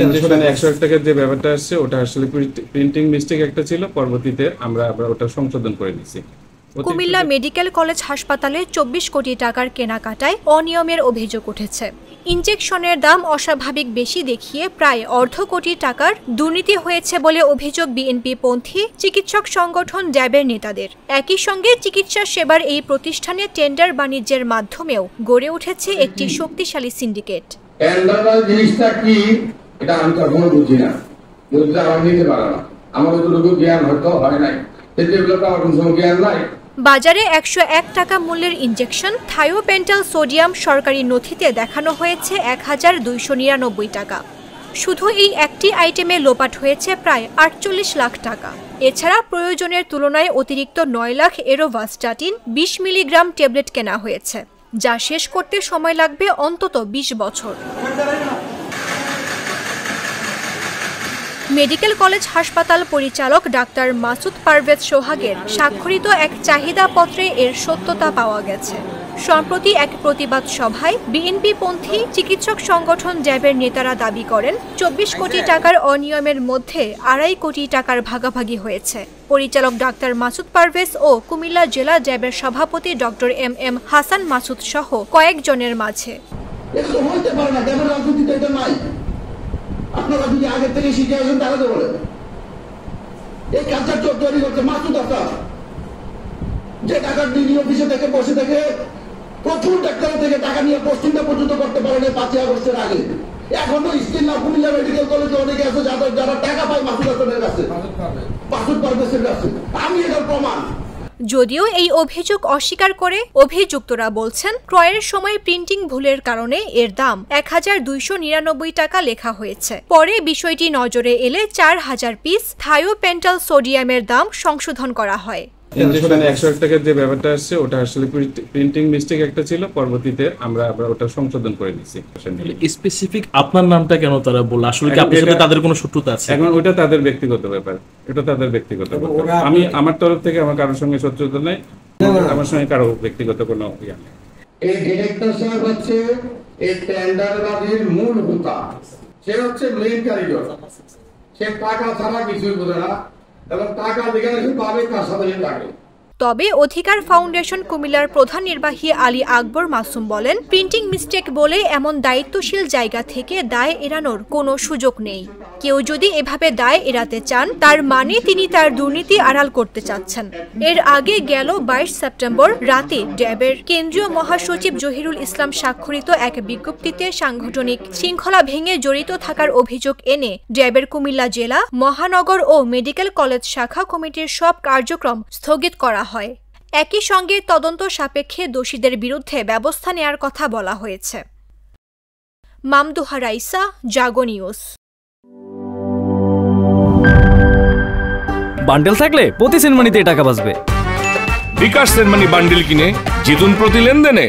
ইনজেকশনে 101 টাকার যে ব্যাপারটা আসছে ওটা আসলে প্রিন্টিং মিস্টেক একটা ছিল, পরবর্তীতে আমরা ওটা সংশোধন করে নিয়েছি। কুমিল্লা মেডিকেল কলেজ হাসপাতালে 24 কোটি টাকার কেনাকাটায় অনিয়মের অভিযোগ উঠেছে। ইনজেকশনের দাম অস্বাভাবিক বেশি দেখিয়ে প্রায় অর্ধ কোটি টাকার দুর্নীতি হয়েছে বলে অভিযোগ বিএনপিপন্থী চিকিৎসক সংগঠন জ্যাবের নেতাদের। একই সঙ্গে চিকিৎসা সেবার এই প্রতিষ্ঠানে টেন্ডার বাণিজ্যের মাধ্যমেও গড়ে উঠেছে একটি শক্তিশালী সিন্ডিকেট। টেন্ডার জিনিসটা কি এটা আমি কখনো বুঝি না, বুঝতে আমার নিতে পারে না, আমার যতটুকু জ্ঞান হয়তো হয় নাই, সেগুলো তো আমার কোনো জ্ঞান নাই। বাজারে 101 টাকা মূল্যের ইনজেকশন থায়োপেন্টাল সোডিয়াম সরকারি নথিতে দেখানো হয়েছে 1299 টাকা। শুধু এই একটি আইটেমে লোপাট হয়েছে প্রায় 48 লাখ টাকা। এছাড়া প্রয়োজনের তুলনায় অতিরিক্ত 9 লাখ এরোভাস্টাটিন 20 মিলিগ্রাম ট্যাবলেট কেনা হয়েছে, যা শেষ করতে সময় লাগবে অন্তত 20 বছর। মেডিকেল কলেজ হাসপাতাল পরিচালক ডাক্তার মাসুদ পারভেজ সোহাগের স্বাক্ষরিত এক চাহিদাপত্রে এর সত্যতা পাওয়া গেছে। সম্প্রতি এক প্রতিবাদ সভায় বিএনপিপন্থী চিকিৎসক সংগঠন জ্যাবের নেতারা দাবি করেন 24 কোটি টাকার অনিয়মের মধ্যে 2.5 কোটি টাকার ভাগাভাগি হয়েছে। পরিচালক ডাক্তার মাসুদ পারভেজ ও কুমিল্লা জেলা জ্যাবের সভাপতি ডক্টর এম হাসান মাসুদ সহ কয়েকজনের মাঝে। আপনারা যদি আগে থেকে শিখে আসেন তাহলে তো বলেন এই কাজটা তৈরি করতে মাত্র দরকার, যে টাকার ডিডি অফিসে থেকে বসে থেকে প্রচুর ডাক্তার থেকে টাকা নিয়ে পোস্টিংটা পর্যন্ত করতে পারেন 5 আগস্টের আগে। এখনো স্কিল না কুমিল্লা মেডিকেল কলেজে অনেকে আছে যারা টাকা পায় মাসুদ হাসানের কাছে, মাসুদ পারভেজের কাছে। আমি এটার প্রমাণ। যদিও এই অভিযোগ অস্বীকার করে অভিযুক্তরা বলছেন ক্রয়ের সময় প্রিন্টিং ভুলের কারণে এর দাম 1299 টাকা লেখা হয়েছে। পরে বিষয়টি নজরে এলে 4000 পিস থায়োপেন্টাল সোডিয়ামের দাম সংশোধন করা হয়। ইনজেকশনে 101 টাকার যে ব্যাপারটা আসছে ওটা আসলে প্রিন্টিং মিস্টেক একটা ছিল, পরবর্তীতে আমরা ওটা সংশোধন করে নিয়েছি। স্পেসিফিক আপনার নামটা কেন তারা বলল? আসলে কি আপনার সাথে তাদের কোনো শত্রুতা আছে? এখন ওটা তাদের ব্যক্তিগত ব্যাপার, এটা তাদের ব্যক্তিগত ব্যাপার। আমি আমার তরফ থেকে আমার কারোর সঙ্গে শত্রুতা নেই, আমার সঙ্গে কারো ব্যক্তিগত কোনো ইয়া নেই। এই ডিরেক্টর সাহেব হচ্ছে এই টেন্ডারবাজির মূল হোতা, সে হচ্ছে মেইন কারিগর, সে টাকা ছাড়া কিছুই বোঝে না এবং টাকা যেখানে সে পাবে তার সাথে থাকে। তবে অধিকার ফাউন্ডেশন কুমিল্লার প্রধান নির্বাহী আলী আকবর মাসুম বলেন, প্রিন্টিং মিস্টেক বলে এমন দায়িত্বশীল জায়গা থেকে দায় এড়ানোর কোনো সুযোগ নেই। কেউ যদি এভাবে দায় এড়াতে চান তার মানে তিনি তার দুর্নীতি আড়াল করতে চাচ্ছেন। এর আগে গেল 22 সেপ্টেম্বর রাতে র্যাবের কেন্দ্রীয় মহাসচিব জহিরুল ইসলাম স্বাক্ষরিত এক বিজ্ঞপ্তিতে সাংগঠনিক শৃঙ্খলা ভেঙে জড়িত থাকার অভিযোগ এনে র্যাবের কুমিল্লা জেলা, মহানগর ও মেডিকেল কলেজ শাখা কমিটির সব কার্যক্রম স্থগিত করা হয়। একই সঙ্গে তদন্ত সাপেক্ষে দোষীদের বিরুদ্ধে ব্যবস্থা নেয়ার কথা বলা হয়েছে। মামদুহা রাইসা, জাগো নিউজ। বান্ডেল থাকলে প্রতি সেনমানিতে টাকা বাঁচবে। বিকাশ সেনমানি বান্ডেল কিনে জিতুন প্রতি লেনদেনে।